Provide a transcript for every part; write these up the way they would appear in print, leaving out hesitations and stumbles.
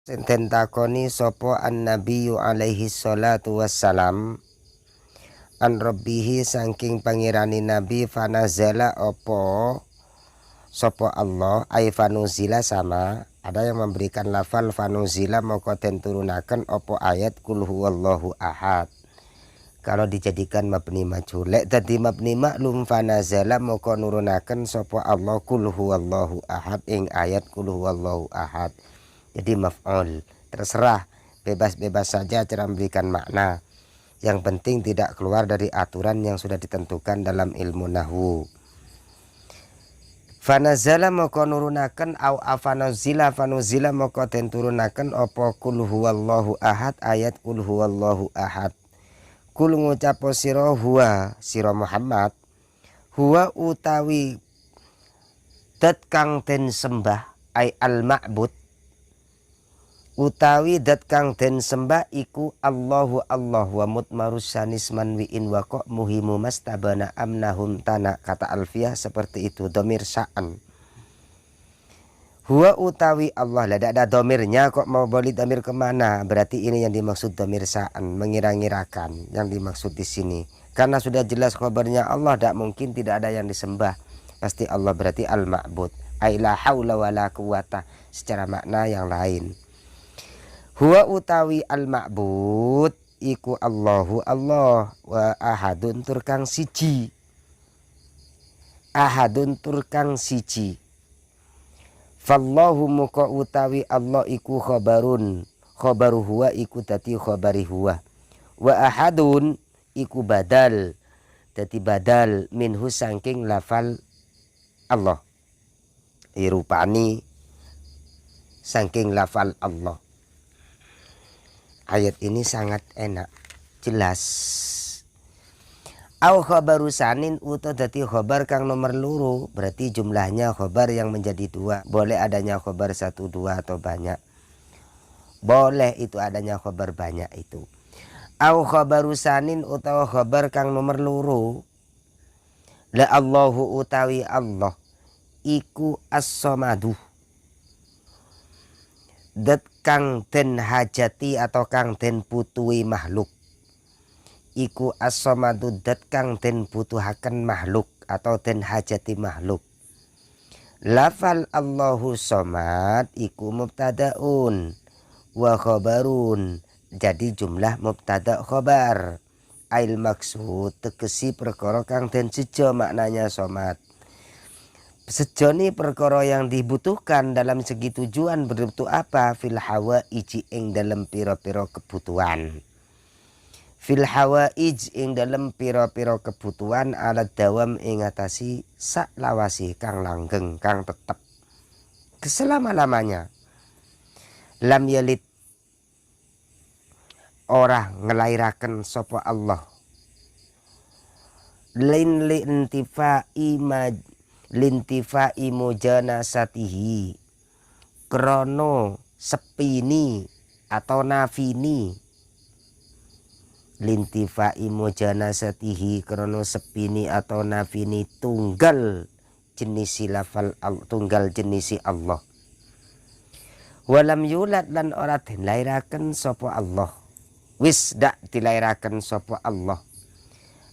Senten takoni sopo an nabiyyu alaihi salatu wassalam an rabbihi saking pangirani nabi fanazala opo sopo Allah ay fanuzila sama ada yang memberikan lafal fanuzila moko den turunaken opo ayat kul huwallahu ahad. Kalau dijadikan mabni majhul tadi mabni maklum fanazala moko nurunaken sopo Allah kul huwallahu ahad ing ayat kul huwallahu ahad. Jadi maf'ul, terserah, bebas-bebas saja cara memberikan makna. Yang penting tidak keluar dari aturan yang sudah ditentukan dalam ilmu nahwu. Fanazala moko nurunaken au afanazila fanuzila moko den turunaken apa kul huwallahu ahad ayat kul huwallahu ahad. Kul ngucapo sira huwa sira Muhammad huwa utawi dat kang den sembah ay al ma'bud utawi dat kang den sembah iku Allahu Allah wa mutmarus sanis manwiin waqo muhimu mastabana amnahum tana kata alfiyah seperti itu domir sya'an. Huwa utawi Allah lah ada domirnya kok mau balik domir kemana, berarti ini yang dimaksud domir sya'an, mengira-ngirakan yang dimaksud di sini karena sudah jelas kabarnya Allah tidak mungkin tidak ada yang disembah, pasti Allah berarti al-ma'bud ay la haula wala quwata secara makna yang lain. Huwa utawi al-ma'bud iku Allahu Allah wa ahadun turkang siji. Ahadun turkang siji. Fallahu muka utawi Allah iku khabarun. Khabaru huwa iku dadi khabari huwa. Wa ahadun iku badal. Dadi badal minhu saking lafal Allah. Irupani saking lafal Allah. Ayat ini sangat enak, jelas. Au khabaru sanin uta dadi khabar kang nomor loro, berarti jumlahnya khabar yang menjadi dua. Boleh adanya khabar satu dua atau banyak. Boleh itu adanya khabar banyak itu. Au khabaru sanin utawa khabar kang nomor loro. La Allahu utawi Allah iku as-samadu. Dat kang den hajati atau kang den butuhi makhluk iku as-samadu dat kang den butuhaken makhluk atau den hajati makhluk. Lafal Allahu somad iku mubtadaun wa khabarun, jadi jumlah mubtada khabar. Ail maksud tegesi perkara kang den sejo maknanya somad. Sejoni perkara yang dibutuhkan dalam segi tujuan berbentuk apa fil hawa iji ing dalam piro-piro kebutuhan. Fil hawa ij ing dalam piro-piro kebutuhan alat dawam ing atasi sak lawasi kang langgeng kang tetep keselama-lamanya. Lam yalid ora ngelairaken sapa Allah. Lin lintifa'i lintifa'i mujanasatihi krono sepini atau nafini. Lintifa'i mujanasatihi krono sepini atau nafini tunggal jenisi lafal tunggal jenisi Allah. Walam yulad lan ora dilairaken sapa Allah. Wis dak dilairaken sapa Allah.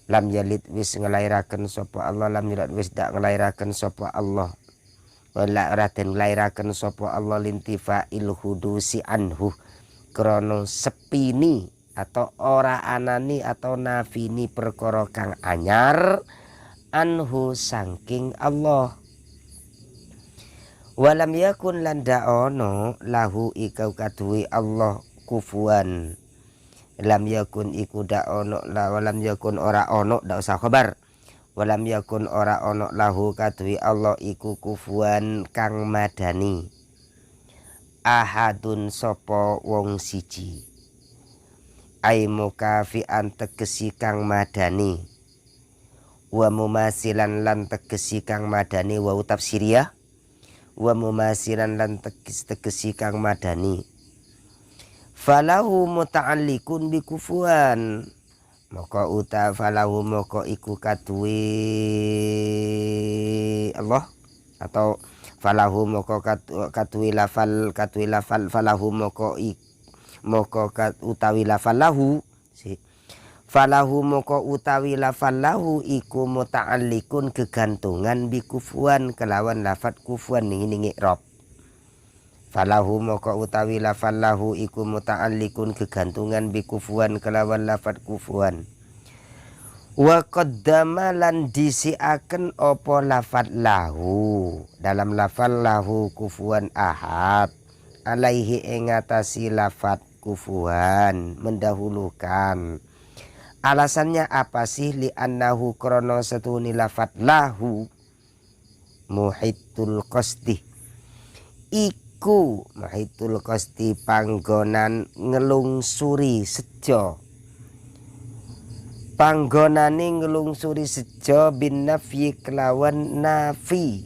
Lam yalid wis ngelairaken sapa Allah, lam yulad wis dak ngelairaken sapa Allah. Wala raden ngelairaken sapa Allah lintifa'il hudusi anhu krono sepini atau ora anani atau nafini perkara kang anyar anhu saking Allah. Walam yakun lan da'ono lahu ikau kaduwi Allah kufuan. Lam yakun iku da ono la walam yakun ora ono da usah khabar. Walam yakun ora ono lahu kadwi Allah iku kufuan kang madani. Ahadun sopo wong siji. Ai mukafian tegesi kang madani. Wa mumasilan lan tegesi kang madani wa tafsiriyah. Wa mumasilan lan tegesi kang madani. Falahu muta'alliqun bi kufuan maka uta falahu maka iku kaduwe Allah atau falahu moko katui lafal falahu moko utawi lafal lahu falahu moko utawi lafal lahu iku muta'alliqun kegantungan bi kufuan kelawan lafat kufuan ning i'rab. Falahu moko utawi lafal lahu iku muta'alliqun kegantungan bi kufuan kelawan lafat kufuan. Wa qaddama lan disiaken opo lafat lahu dalam lafal lahu kufuan ahad alaihi ingatasi lafat kufuan mendahulukan. Alasannya apa sih? Li annahu krono setuni lafat lahu muhitul qasdi iku muhitul qasdi panggonan ngelungsuri sejo panggonane ngelungsuri sejo bin nafyi kelawan nafi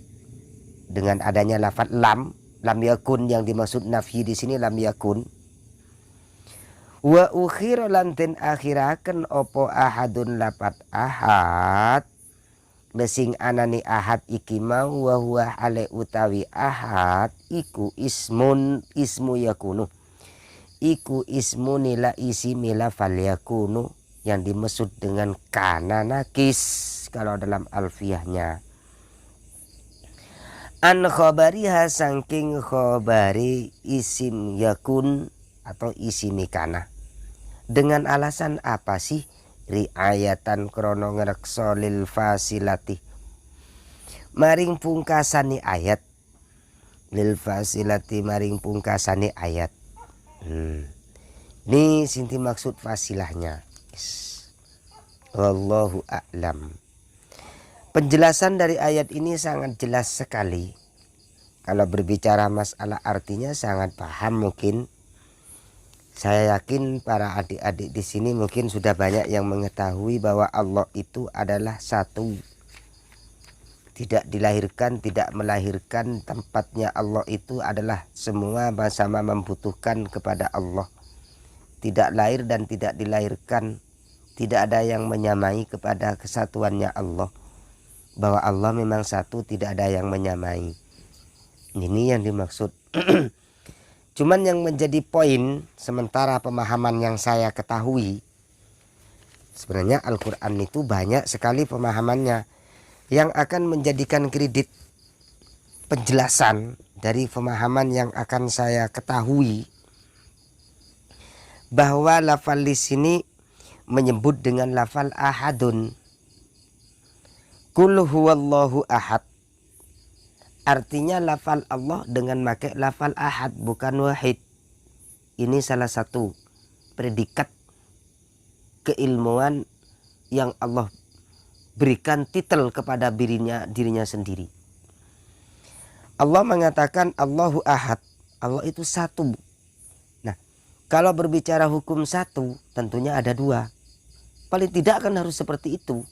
dengan adanya lafat lam yakun yang dimaksud nafyi di sini lam yakun. Wa ukhir lan den akhiraken opo ahadun lafat ahad lesing anani ahad iki mau wa huwa ale utawi ahad iku ismu yakunu iku ismu nila isi mila fal yakunu yang dimaksud dengan kana nakis kalau dalam alfiyahnya. An khobariha saking khobari isim yakun atau isimi kana. Dengan alasan apa sih? Riayatan krono ngrekso lil fasilati maring pungkasani ayat lil fasilati maring pungkasani ayat. Ini sinti maksud fasilahnya. Wallahu a'lam. Penjelasan dari ayat ini sangat jelas sekali. Kalau berbicara masalah artinya sangat paham mungkin. Saya yakin para adik-adik di sini mungkin sudah banyak yang mengetahui bahwa Allah itu adalah satu. Tidak dilahirkan, tidak melahirkan. Tempatnya Allah itu adalah semua sama membutuhkan kepada Allah. Tidak lahir dan tidak dilahirkan. Tidak ada yang menyamai kepada kesatuannya Allah. Bahwa Allah memang satu, tidak ada yang menyamai. Ini yang dimaksud. Cuman yang menjadi poin sementara pemahaman yang saya ketahui, sebenarnya Al-Quran itu banyak sekali pemahamannya yang akan menjadikan kredit penjelasan dari pemahaman yang akan saya ketahui bahwa lafal di sini menyebut dengan lafal ahadun. Qul huwallahu ahad. Artinya lafal Allah dengan pakai lafal ahad bukan wahid. Ini salah satu predikat keilmuan yang Allah berikan titel kepada dirinya sendiri. Allah mengatakan Allahu ahad. Allah itu satu. Nah, kalau berbicara hukum satu tentunya ada dua. Paling tidak kan harus seperti itu.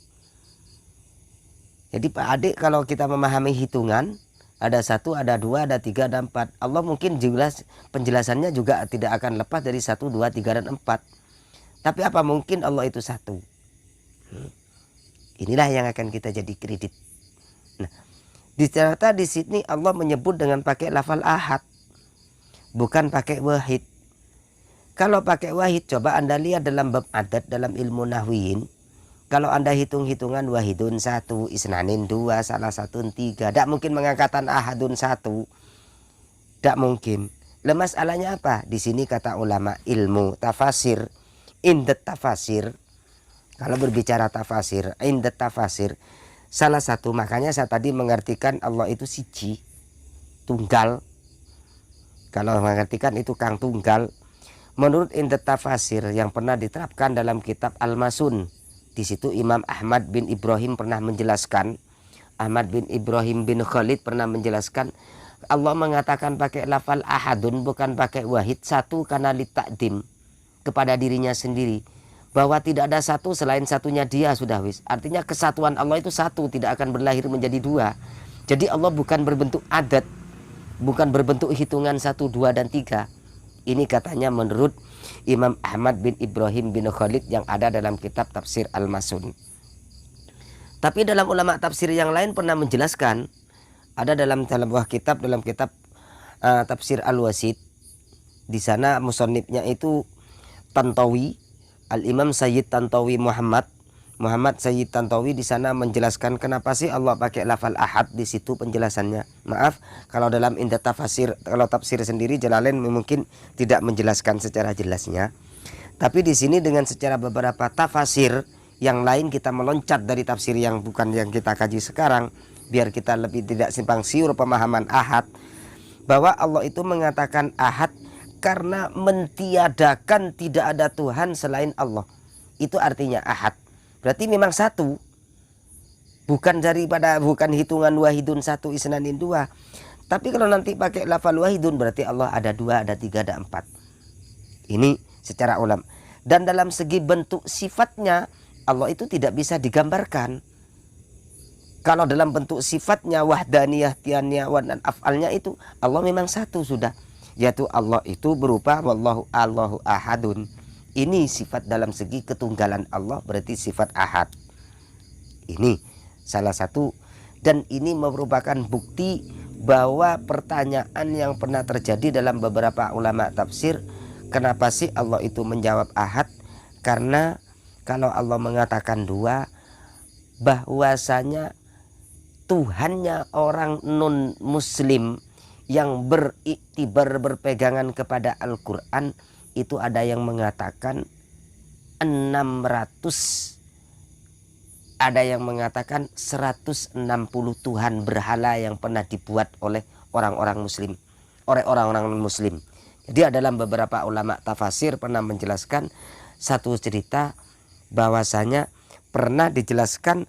Jadi Pak Adik kalau kita memahami hitungan, ada satu, ada dua, ada tiga, ada empat. Allah mungkin jelas penjelasannya juga tidak akan lepas dari satu, dua, tiga, dan empat. Tapi apa mungkin Allah itu satu? Inilah yang akan kita jadi kredit. Nah, ternyata di sini Allah menyebut dengan pakai lafal ahad, bukan pakai wahid. Kalau pakai wahid, coba Anda lihat dalam bab adat dalam ilmu nahwiyin. Kalau Anda hitung-hitungan wahidun satu, isnanin dua, salah satun tiga. Tidak mungkin mengangkatan ahadun satu. Tidak mungkin. Masalahnya apa? Di sini kata ulama ilmu tafasir, indet tafasir. Kalau berbicara tafasir, indet tafasir. Salah satu, makanya saya tadi mengartikan Allah itu siji, tunggal. Kalau mengartikan itu kang tunggal. Menurut indet tafasir yang pernah diterapkan dalam kitab Al-Masun. Di situ Imam Ahmad bin Ibrahim pernah menjelaskan, Ahmad bin Ibrahim bin Khalid pernah menjelaskan, Allah mengatakan pakai lafal ahadun bukan pakai wahid, satu karena litakdim kepada dirinya sendiri, bahwa tidak ada satu selain satunya dia sudah wis. Artinya kesatuan Allah itu satu, tidak akan berlahir menjadi dua. Jadi Allah bukan berbentuk adat, bukan berbentuk hitungan satu, dua, dan tiga. Ini katanya menurut Imam Ahmad bin Ibrahim bin Khalid yang ada dalam kitab tafsir Al-Masun. Tapi dalam ulama tafsir yang lain pernah menjelaskan Ada dalam buah kitab, dalam kitab Tafsir Al-Wasit. Di sana musannifnya itu Tantawi, Al-Imam Sayyid Tantawi Muhammad Sayyid Tantawi. Di sana menjelaskan kenapa sih Allah pakai lafal ahad di situ penjelasannya. Maaf kalau dalam indah tafsir, kalau tafsir sendiri Jalalain mungkin tidak menjelaskan secara jelasnya. Tapi di sini dengan secara beberapa tafsir yang lain kita meloncat dari tafsir yang bukan yang kita kaji sekarang, biar kita lebih tidak simpang siur pemahaman ahad, bahwa Allah itu mengatakan ahad karena mentiadakan tidak ada Tuhan selain Allah. Itu artinya ahad. Berarti memang satu. Bukan hitungan wahidun satu isnanin dua. Tapi kalau nanti pakai lafal wahidun berarti Allah ada dua, ada tiga, ada empat. Ini secara ulam. Dan dalam segi bentuk sifatnya Allah itu tidak bisa digambarkan. Kalau dalam bentuk sifatnya wahdaniyah, tianiyah, dan af'alnya itu Allah memang satu sudah. Yaitu Allah itu berupa Allahu ahadun. Ini sifat dalam segi ketunggalan Allah, berarti sifat ahad. Ini salah satu. Dan ini merupakan bukti bahwa pertanyaan yang pernah terjadi dalam beberapa ulama tafsir, kenapa sih Allah itu menjawab ahad? Karena kalau Allah mengatakan dua, bahwasanya Tuhannya orang non muslim yang beriktibar berpegangan kepada Al-Quran itu ada yang mengatakan 600, ada yang mengatakan 160 Tuhan berhala yang pernah dibuat oleh orang-orang muslim, oleh orang-orang muslim. Jadi dalam beberapa ulama tafsir pernah menjelaskan satu cerita bahwasanya pernah dijelaskan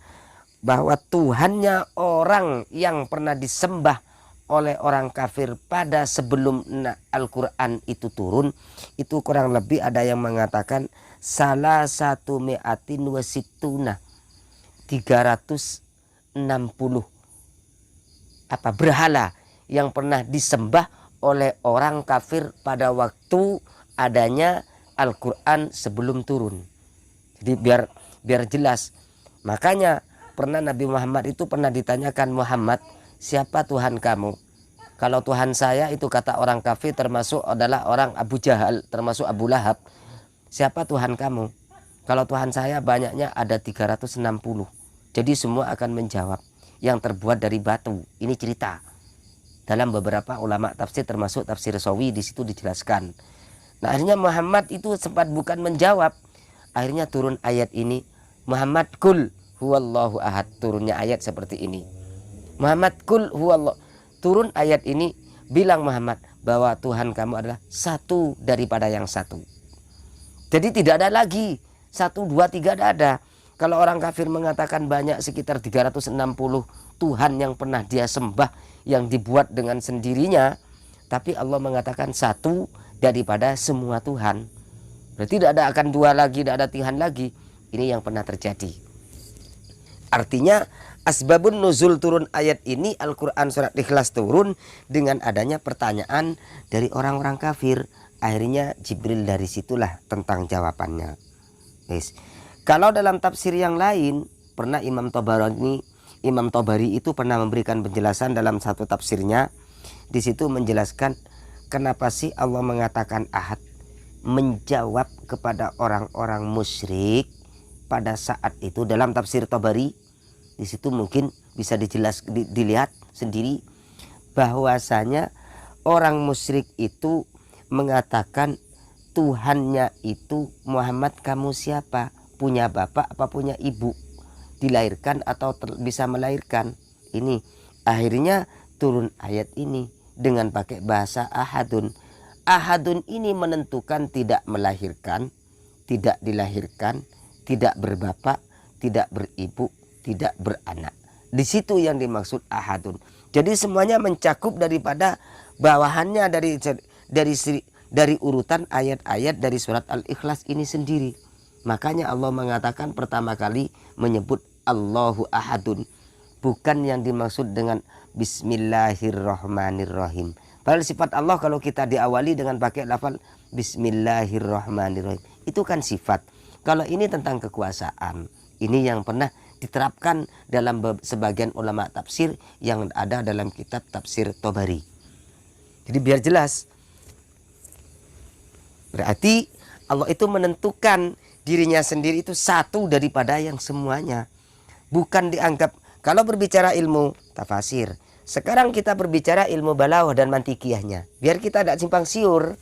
bahwa Tuhannya orang yang pernah disembah oleh orang kafir pada sebelum Al-Quran itu turun, itu kurang lebih ada yang mengatakan salah satu mi'atin wasituna, 360 berhala yang pernah disembah oleh orang kafir pada waktu adanya Al-Quran sebelum turun. Jadi biar jelas. Makanya pernah Nabi Muhammad itu pernah ditanyakan, Muhammad, siapa Tuhan kamu? Kalau Tuhan saya itu kata orang kafir termasuk adalah orang Abu Jahal, termasuk Abu Lahab. Siapa Tuhan kamu? Kalau Tuhan saya banyaknya ada 360. Jadi semua akan menjawab yang terbuat dari batu. Ini cerita. Dalam beberapa ulama tafsir termasuk tafsir Sawi di situ dijelaskan. Nah, akhirnya Muhammad itu sempat bukan menjawab. Akhirnya turun ayat ini, Muhammad kul huwallahu ahad. Turunnya ayat seperti ini. Muhammad kul huwallahu. Turun ayat ini, bilang Muhammad bahwa Tuhan kamu adalah satu daripada yang satu. Jadi tidak ada lagi 1, 2, 3 tidak ada. Kalau orang kafir mengatakan banyak sekitar 360 Tuhan yang pernah dia sembah, yang dibuat dengan sendirinya, tapi Allah mengatakan satu daripada semua Tuhan. Berarti tidak ada akan dua lagi, tidak ada Tuhan lagi. Ini yang pernah terjadi. Artinya asbabun nuzul turun ayat ini, Al-Quran surat Ikhlas turun dengan adanya pertanyaan dari orang-orang kafir. Akhirnya Jibril dari situlah tentang jawabannya. Yes. Kalau dalam tafsir yang lain, pernah Imam Tabari itu pernah memberikan penjelasan dalam satu tafsirnya. Di situ menjelaskan kenapa sih Allah mengatakan ahad, menjawab kepada orang-orang musyrik pada saat itu. Dalam tafsir Tabari di situ mungkin bisa dilihat sendiri bahwasanya orang musyrik itu mengatakan Tuhannya itu, Muhammad kamu siapa? Punya bapak apa punya ibu? Dilahirkan atau bisa melahirkan? Ini akhirnya turun ayat ini dengan pakai bahasa ahadun. Ahadun ini menentukan tidak melahirkan, tidak dilahirkan, tidak berbapak, tidak beribu, tidak beranak. Di situ yang dimaksud ahadun. Jadi semuanya mencakup daripada bawahannya dari urutan ayat-ayat dari surat Al-Ikhlas ini sendiri. Makanya Allah mengatakan pertama kali menyebut Allahu ahadun, bukan yang dimaksud dengan Bismillahirrahmanirrahim. Padahal sifat Allah kalau kita diawali dengan pakai lafal Bismillahirrahmanirrahim, itu kan sifat. Kalau ini tentang kekuasaan, ini yang pernah diterapkan dalam sebagian ulama tafsir yang ada dalam kitab tafsir Tobari. Jadi biar jelas, berarti Allah itu menentukan dirinya sendiri itu satu daripada yang semuanya. Bukan dianggap, kalau berbicara ilmu tafsir, sekarang kita berbicara ilmu balaghah dan mantikiyahnya. Biar kita tidak simpang siur.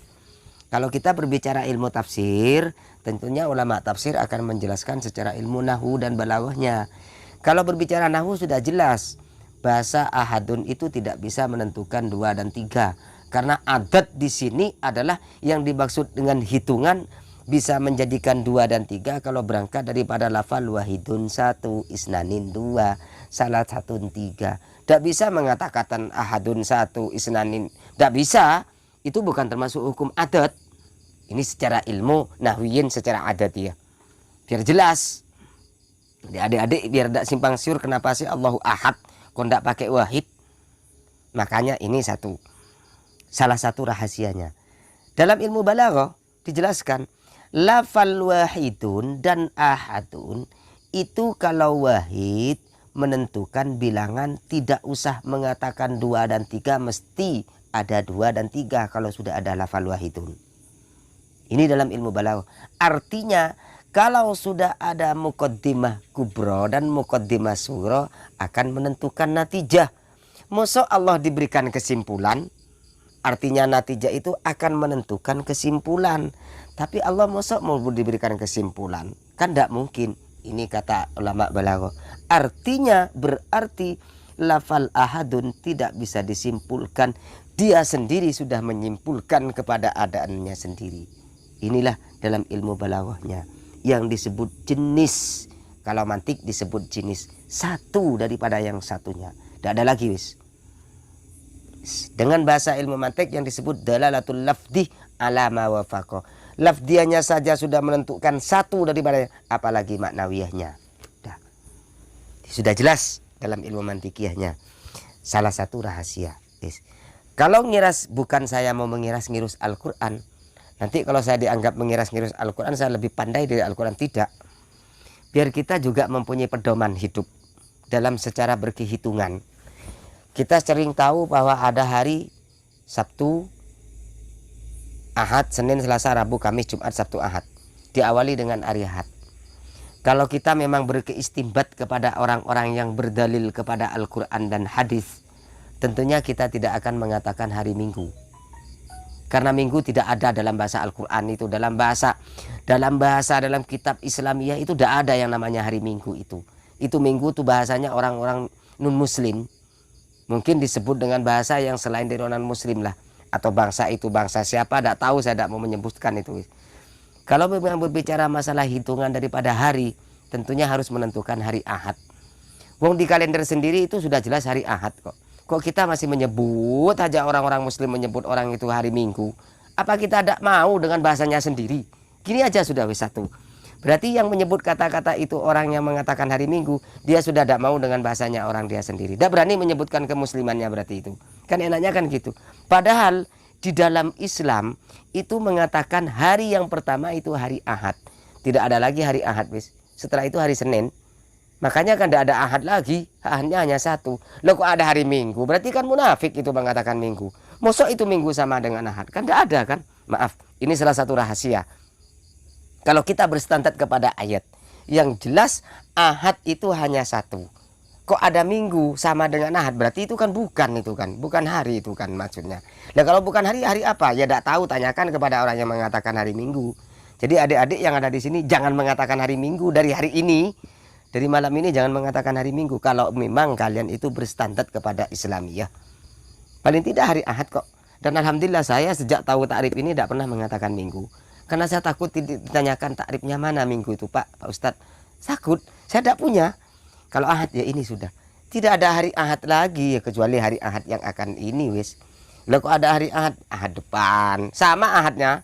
Kalau kita berbicara ilmu tafsir, tentunya ulama tafsir akan menjelaskan secara ilmu nahwu dan balaghahnya. Kalau berbicara nahwu sudah jelas, bahasa ahadun itu tidak bisa menentukan 2 dan 3. Karena adat di sini adalah yang dimaksud dengan hitungan bisa menjadikan 2 dan 3 kalau berangkat daripada lafal wahidun 1, isnanin 2, salah satun 3. Tidak bisa mengatakan ahadun 1, isnanin. Tidak bisa. Itu bukan termasuk hukum adat. Ini secara ilmu nahwiyin secara adat ya. Biar jelas. Adik-adik biar tidak simpang siur kenapa sih Allahu ahad kok tidak pakai wahid. Makanya ini salah satu rahasianya. Dalam ilmu balaghah dijelaskan lafal wahidun dan ahadun itu kalau wahid menentukan bilangan tidak usah mengatakan 2 dan 3, mesti ada 2 dan 3 kalau sudah ada lafal wahidun. Ini dalam ilmu balaghah. Artinya kalau sudah ada muqaddimah kubro dan muqaddimah sugro akan menentukan natijah. Masa Allah diberikan kesimpulan, artinya natijah itu akan menentukan kesimpulan. Tapi Allah masa mau diberikan kesimpulan? Kan tidak mungkin. Ini kata ulama balaghah. Artinya berarti lafal ahadun tidak bisa disimpulkan. Dia sendiri sudah menyimpulkan kepada adaannya sendiri. Inilah dalam ilmu balaghahnya yang disebut jenis. Kalau mantik disebut jenis. Satu daripada yang satunya. Tidak ada lagi wis. Dengan bahasa ilmu mantik yang disebut dalalatul lafdhi ala ma wafaqa. Lafdianya saja sudah menentukan satu daripada, apalagi maknawiyahnya. Sudah jelas dalam ilmu mantikiyahnya. Salah satu rahasia. Kalau ngiras, bukan saya mau mengiras-ngirus Al-Quran. Nanti kalau saya dianggap mengiras-ngirus Al-Quran, saya lebih pandai dari Al-Quran. Tidak. Biar kita juga mempunyai pedoman hidup dalam secara berkehitungan. Kita sering tahu bahwa ada hari Sabtu, Ahad, Senin, Selasa, Rabu, Kamis, Jumat, Sabtu, Ahad. Diawali dengan hari Ahad. Kalau kita memang berkeistimbat kepada orang-orang yang berdalil kepada Al-Quran dan hadis, tentunya kita tidak akan mengatakan hari Minggu. Karena Minggu tidak ada dalam bahasa Al-Quran itu. Dalam kitab Islamiyah itu tidak ada yang namanya hari Minggu itu. Itu Minggu itu bahasanya orang-orang non-Muslim. Mungkin disebut dengan bahasa yang selain dari non Muslim lah. Atau bangsa itu bangsa siapa, tidak tahu, saya tidak mau menyebutkan itu. Kalau memang berbicara masalah hitungan daripada hari, tentunya harus menentukan hari Ahad. Wong di kalender sendiri itu sudah jelas hari Ahad kok. Kok kita masih menyebut aja, orang-orang Muslim menyebut orang itu hari Minggu? Apa kita tidak mau dengan bahasanya sendiri? Gini aja sudah wis satu. Berarti yang menyebut kata-kata itu orang yang mengatakan hari Minggu, dia sudah tidak mau dengan bahasanya orang dia sendiri. Tidak berani menyebutkan kemuslimannya berarti itu. Kan enaknya kan gitu. Padahal di dalam Islam itu mengatakan hari yang pertama itu hari Ahad. Tidak ada lagi hari Ahad wis. Setelah itu hari Senin. Makanya kan tidak ada Ahad lagi. Ahadnya hanya satu. Loh kok ada hari Minggu? Berarti kan munafik itu mengatakan Minggu. Mosok itu Minggu sama dengan Ahad? Kan tidak ada kan? Maaf. Ini salah satu rahasia. Kalau kita berstandar kepada ayat, yang jelas Ahad itu hanya satu. Kok ada Minggu sama dengan Ahad? Berarti itu kan bukan hari itu kan maksudnya. Nah kalau bukan hari apa? Ya tidak tahu, tanyakan kepada orang yang mengatakan hari Minggu. Jadi adik-adik yang ada di sini jangan mengatakan hari Minggu dari hari ini, dari malam ini jangan mengatakan hari Minggu. Kalau memang kalian itu berstandar kepada Islamiyah, paling tidak hari Ahad kok. Dan alhamdulillah saya sejak tahu takrif ini tidak pernah mengatakan Minggu. Karena saya takut ditanyakan takrifnya mana Minggu itu Pak Ustadz. Takut, saya tidak punya. Kalau Ahad ya ini sudah. Tidak ada hari Ahad lagi ya, kecuali hari Ahad yang akan ini wis. Lalu kok ada hari Ahad? Ahad depan. Sama Ahadnya.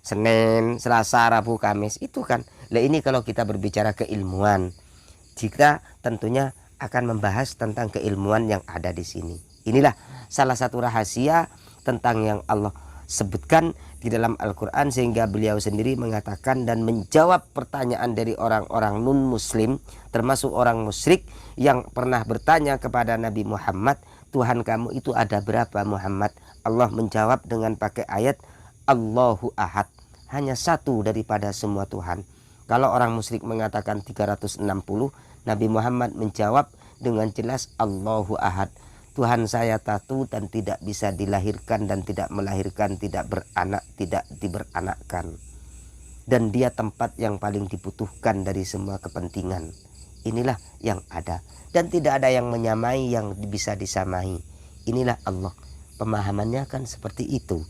Senin, Selasa, Rabu, Kamis. Itu kan. Lah ini kalau kita berbicara keilmuan. Jika tentunya akan membahas tentang keilmuan yang ada di sini. Inilah salah satu rahasia tentang yang Allah sebutkan di dalam Al-Quran, sehingga beliau sendiri mengatakan dan menjawab pertanyaan dari orang-orang non-muslim, termasuk orang musyrik yang pernah bertanya kepada Nabi Muhammad, Tuhan kamu itu ada berapa Muhammad? Allah menjawab dengan pakai ayat Allahu Ahad, hanya satu daripada semua Tuhan. Kalau orang musyrik mengatakan 360, Nabi Muhammad menjawab dengan jelas Allahu Ahad, Tuhan saya satu dan tidak bisa dilahirkan dan tidak melahirkan, tidak beranak, tidak diberanakkan. Dan dia tempat yang paling dibutuhkan dari semua kepentingan. Inilah yang ada. Dan tidak ada yang menyamai yang bisa disamai. Inilah Allah. Pemahamannya kan seperti itu.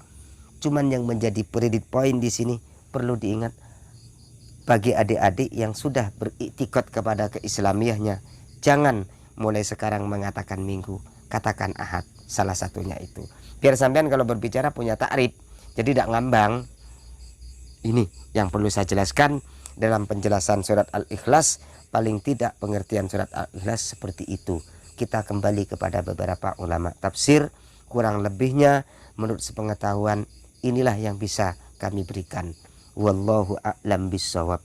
Cuman yang menjadi credit point di sini perlu diingat. Bagi adik-adik yang sudah beriktikad kepada keislamiahnya, jangan mulai sekarang mengatakan minggu, katakan ahad, salah satunya itu. Biar sampean kalau berbicara punya takrif, jadi tidak ngambang. Ini yang perlu saya jelaskan dalam penjelasan surat Al-Ikhlas. Paling tidak pengertian surat Al-Ikhlas seperti itu. Kita kembali kepada beberapa ulama tafsir, kurang lebihnya menurut sepengetahuan inilah yang bisa kami berikan. Wallahu a'lam bishawab.